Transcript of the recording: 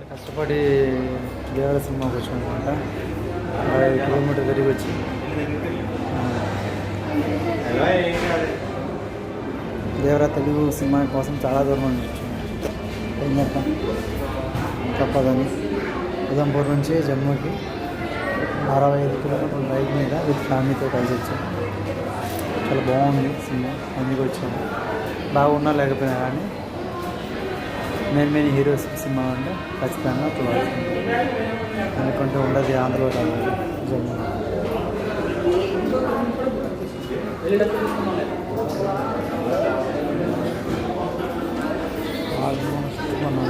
కష్టపడి దేవర సినిమాకి వచ్చాం అనమాట. 5 కిలోమీటర్ తిరిగి వచ్చి దేవరా తెలుగు సినిమా కోసం చాలా దూరం నుంచి వచ్చాం. ఏం చేద్దాం తప్పదని. ఉదంపూర్ నుంచి జమ్మూకి 65 కిలోమీటర్ల బైక్ మీద విత్ ఫ్యామిలీతో కలిసి వచ్చాం. చాలా బాగుంది సినిమా, అందుకు వచ్చాము. బాగున్నా లేకపోయినా కానీ మెయిన్ హీరోస్ సినిమా అంటే ఖచ్చితంగా చూడాల్సింది. అనుకుంటూ ఉండదు ఆంధ్రలో రావాలి జమ్మూ. ఆల్మోస్ట్ మనం